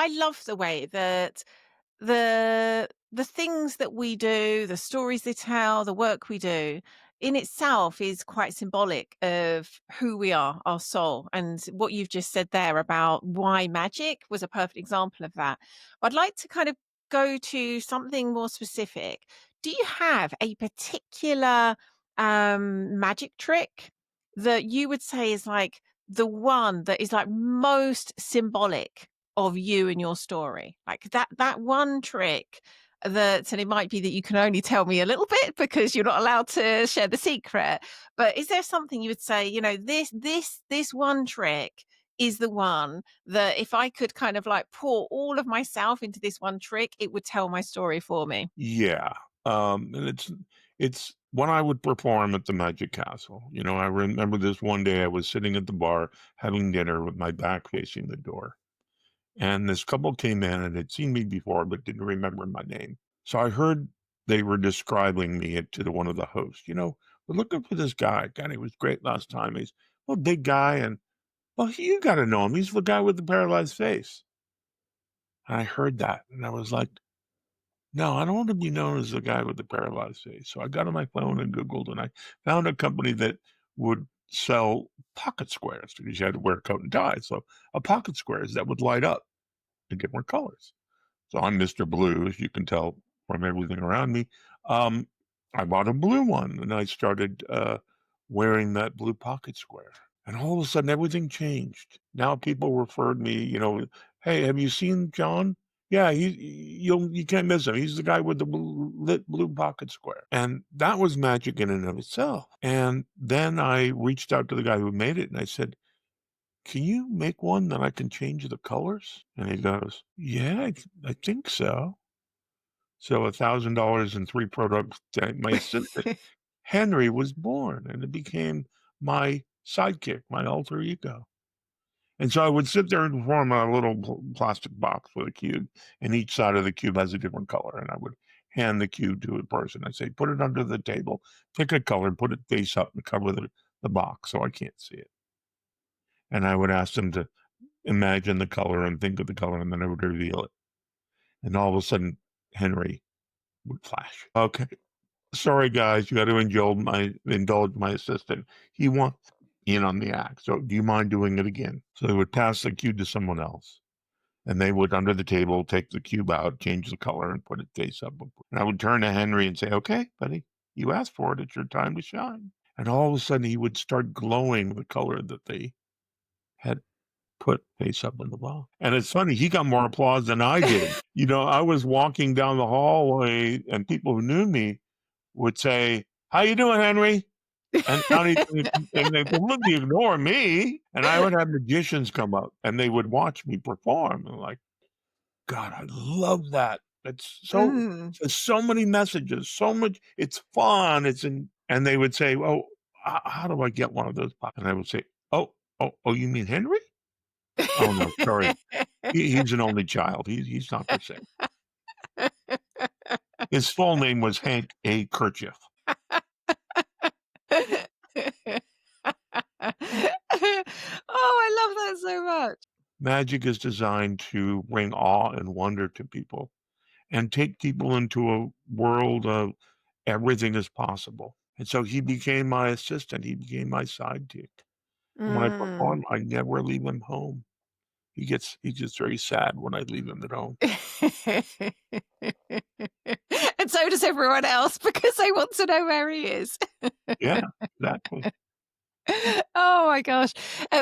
I love the way that the things that we do, the stories they tell, the work we do in itself is quite symbolic of who we are, our soul. And what you've just said there about why magic was a perfect example of that. I'd like to kind of go to something more specific. Do you have a particular magic trick that you would say is like the one that is like most symbolic of you and your story? Like that one trick that, and it might be that you can only tell me a little bit because you're not allowed to share the secret, but is there something you would say, this one trick is the one that if I could kind of like pour all of myself into this one trick, it would tell my story for me? Yeah, and it's when I would perform at the Magic Castle. I remember this one day I was sitting at the bar having dinner with my back facing the door, and this couple came in and had seen me before but didn't remember my name. So I heard they were describing me to one of the hosts. We're looking for this guy. God, he was great last time. He's a big guy, and well, you got to know him. He's the guy with the paralyzed face. And I heard that, and I was like, no, I don't want to be known as the guy with the paralyzed face. So I got on my phone and Googled, and I found a company that would sell pocket squares because you had to wear a coat and tie. So a pocket squares that would light up in different colors. So I'm Mr. Blue, as you can tell from everything around me. Um, I bought a blue one, and I started wearing that blue pocket square. And all of a sudden, everything changed. Now people referred me, hey, have you seen John? Yeah, you can't miss him. He's the guy with the lit blue pocket square. And that was magic in and of itself. And then I reached out to the guy who made it, and I said, can you make one that I can change the colors? And he goes, yeah, I think so. So $1,000 and three products, my assistant, Henry, was born, and it became my sidekick, my alter ego. And so I would sit there and form a little plastic box with a cube, and each side of the cube has a different color. And I would hand the cube to a person. I'd say, put it under the table, pick a color, put it face up, and cover the box so I can't see it. And I would ask them to imagine the color and think of the color, and then I would reveal it. And all of a sudden, Henry would flash. Okay, sorry guys, you got to indulge my assistant. He wants in on the act. So do you mind doing it again? So they would pass the cube to someone else. And they would, under the table, take the cube out, change the color, and put it face up. And I would turn to Henry and say, okay, buddy, you asked for it. It's your time to shine. And all of a sudden, he would start glowing the color that they had put face up in the wall. And it's funny, he got more applause than I did. I was walking down the hallway, and people who knew me would say, how you doing, Henry? And they wouldn't ignore me. And I would have magicians come up, and they would watch me perform. And like, God, I love that. It's Mm. there's so many messages, so much. It's fun. And they would say, "Oh, how do I get one of those?" And I would say, "Oh, you mean Henry? Oh no, sorry, he's an only child. He's not the same. His full name was Hank A. Kerchief." Oh, I love that so much. Magic is designed to bring awe and wonder to people and take people into a world of everything is possible. And so he became my assistant. He became my sidekick. And when I Mm. perform, I never leave him home. He gets very sad when I leave him at home. And so does everyone else because they want to know where he is. Yeah, exactly. Oh my gosh.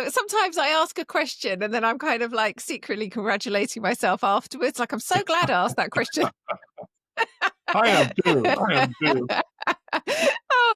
Sometimes I ask a question and then I'm kind of like secretly congratulating myself afterwards. Like, I'm so glad I asked that question. I am too. I am too.